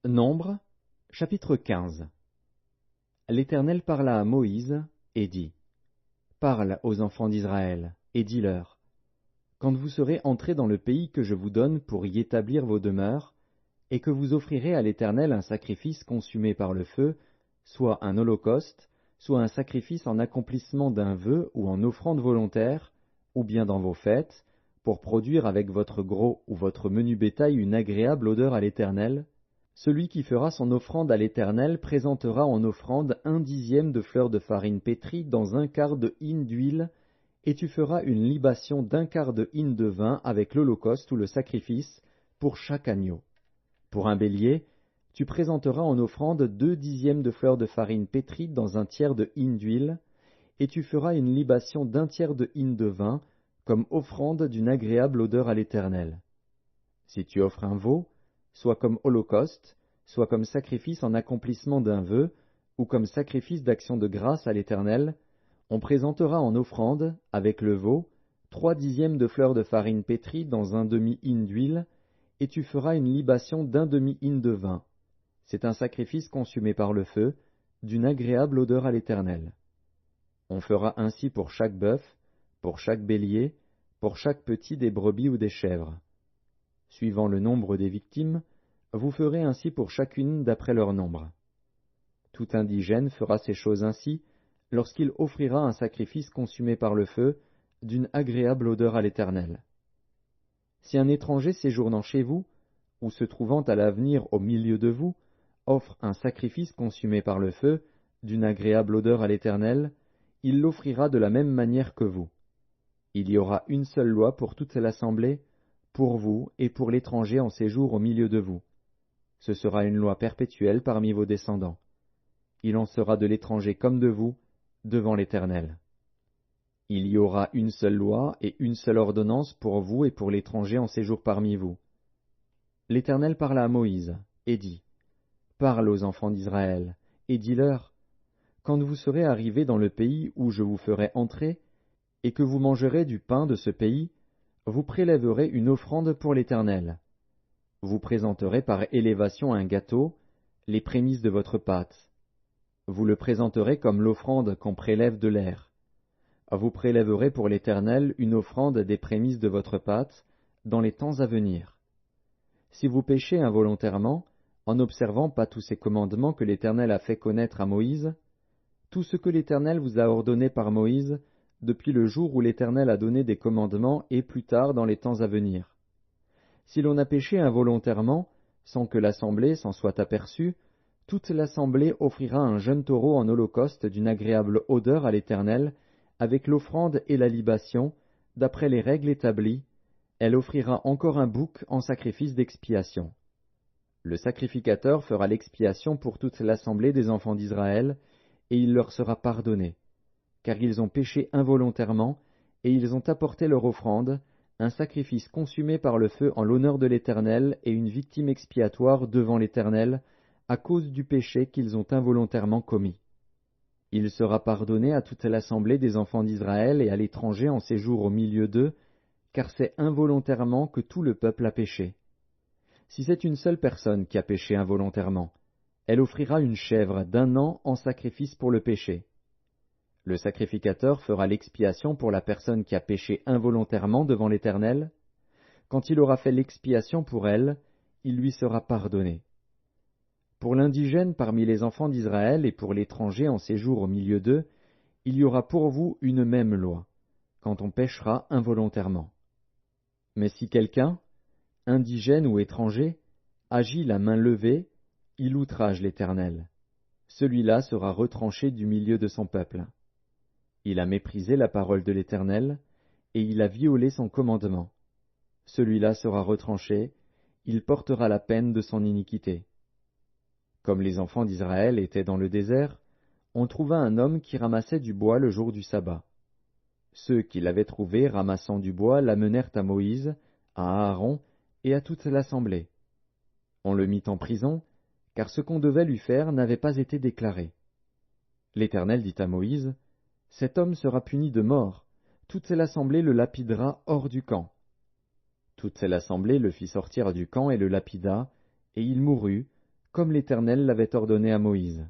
Nombre, chapitre 15. L'Éternel parla à Moïse et dit, Parle aux enfants d'Israël, et dis-leur, quand vous serez entrés dans le pays que je vous donne pour y établir vos demeures, et que vous offrirez à l'Éternel un sacrifice consumé par le feu, soit un holocauste, soit un sacrifice en accomplissement d'un vœu ou en offrande volontaire, ou bien dans vos fêtes, pour produire avec votre gros ou votre menu bétail une agréable odeur à l'Éternel, celui qui fera son offrande à l'Éternel présentera en offrande 1/10 de fleur de farine pétrie dans 1/4 de hin d'huile, et tu feras une libation d'1/4 de hin de vin avec l'holocauste ou le sacrifice pour chaque agneau. Pour un bélier, tu présenteras en offrande 2/10 de fleur de farine pétrie dans 1/3 de hin d'huile, et tu feras une libation d'1/3 de hin de vin comme offrande d'une agréable odeur à l'Éternel. Si tu offres un veau, soit comme holocauste, soit comme sacrifice en accomplissement d'un vœu, ou comme sacrifice d'action de grâce à l'Éternel, on présentera en offrande, avec le veau, 3/10 de fleur de farine pétrie dans 1/2 hin d'huile, et tu feras une libation d'1/2 hin de vin. C'est un sacrifice consumé par le feu, d'une agréable odeur à l'Éternel. On fera ainsi pour chaque bœuf, pour chaque bélier, pour chaque petit des brebis ou des chèvres. Suivant le nombre des victimes, vous ferez ainsi pour chacune d'après leur nombre. Tout indigène fera ces choses ainsi lorsqu'il offrira un sacrifice consumé par le feu, d'une agréable odeur à l'Éternel. Si un étranger séjournant chez vous, ou se trouvant à l'avenir au milieu de vous, offre un sacrifice consumé par le feu, d'une agréable odeur à l'Éternel, il l'offrira de la même manière que vous. Il y aura une seule loi pour toute l'assemblée, pour vous et pour l'étranger en séjour au milieu de vous. Ce sera une loi perpétuelle parmi vos descendants. Il en sera de l'étranger comme de vous, devant l'Éternel. Il y aura une seule loi et une seule ordonnance pour vous et pour l'étranger en séjour parmi vous. L'Éternel parla à Moïse, et dit, Parle aux enfants d'Israël, et dis-leur, quand vous serez arrivés dans le pays où je vous ferai entrer, et que vous mangerez du pain de ce pays, vous prélèverez une offrande pour l'Éternel. Vous présenterez par élévation un gâteau, les prémices de votre pâte. Vous le présenterez comme l'offrande qu'on prélève de l'air. Vous prélèverez pour l'Éternel une offrande des prémices de votre pâte dans les temps à venir. Si vous péchez involontairement, en n'observant pas tous ces commandements que l'Éternel a fait connaître à Moïse, tout ce que l'Éternel vous a ordonné par Moïse, depuis le jour où l'Éternel a donné des commandements et plus tard dans les temps à venir. Si l'on a péché involontairement, sans que l'assemblée s'en soit aperçue, toute l'assemblée offrira un jeune taureau en holocauste d'une agréable odeur à l'Éternel, avec l'offrande et la libation, d'après les règles établies. Elle offrira encore un bouc en sacrifice d'expiation. Le sacrificateur fera l'expiation pour toute l'assemblée des enfants d'Israël, et il leur sera pardonné, car ils ont péché involontairement, et ils ont apporté leur offrande, un sacrifice consumé par le feu en l'honneur de l'Éternel et une victime expiatoire devant l'Éternel, à cause du péché qu'ils ont involontairement commis. Il sera pardonné à toute l'assemblée des enfants d'Israël et à l'étranger en séjour au milieu d'eux, car c'est involontairement que tout le peuple a péché. Si c'est une seule personne qui a péché involontairement, elle offrira une chèvre d'1 an en sacrifice pour le péché. Le sacrificateur fera l'expiation pour la personne qui a péché involontairement devant l'Éternel. Quand il aura fait l'expiation pour elle, il lui sera pardonné. Pour l'indigène parmi les enfants d'Israël et pour l'étranger en séjour au milieu d'eux, il y aura pour vous une même loi, quand on péchera involontairement. Mais si quelqu'un, indigène ou étranger, agit la main levée, il outrage l'Éternel. Celui-là sera retranché du milieu de son peuple. Il a méprisé la parole de l'Éternel, et il a violé son commandement. Celui-là sera retranché, il portera la peine de son iniquité. Comme les enfants d'Israël étaient dans le désert, on trouva un homme qui ramassait du bois le jour du sabbat. Ceux qui l'avaient trouvé ramassant du bois l'amenèrent à Moïse, à Aaron et à toute l'assemblée. On le mit en prison, car ce qu'on devait lui faire n'avait pas été déclaré. L'Éternel dit à Moïse, « Cet homme sera puni de mort, toute l'assemblée le lapidera hors du camp. » Toute l'assemblée le fit sortir du camp et le lapida, et il mourut, comme l'Éternel l'avait ordonné à Moïse.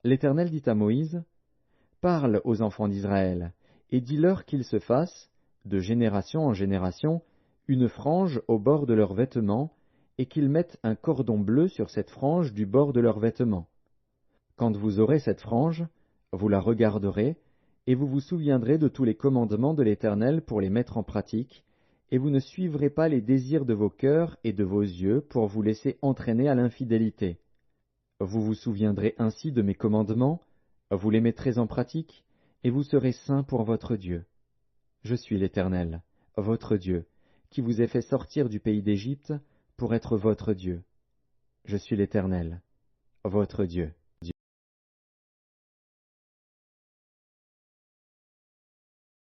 L'Éternel dit à Moïse, « Parle aux enfants d'Israël, et dis-leur qu'ils se fassent, de génération en génération, une frange au bord de leurs vêtements, et qu'ils mettent un cordon bleu sur cette frange du bord de leurs vêtements. Quand vous aurez cette frange, vous la regarderez, et vous vous souviendrez de tous les commandements de l'Éternel pour les mettre en pratique, et vous ne suivrez pas les désirs de vos cœurs et de vos yeux pour vous laisser entraîner à l'infidélité. Vous vous souviendrez ainsi de mes commandements, vous les mettrez en pratique, et vous serez saints pour votre Dieu. Je suis l'Éternel, votre Dieu, qui vous ai fait sortir du pays d'Égypte pour être votre Dieu. Je suis l'Éternel, votre Dieu.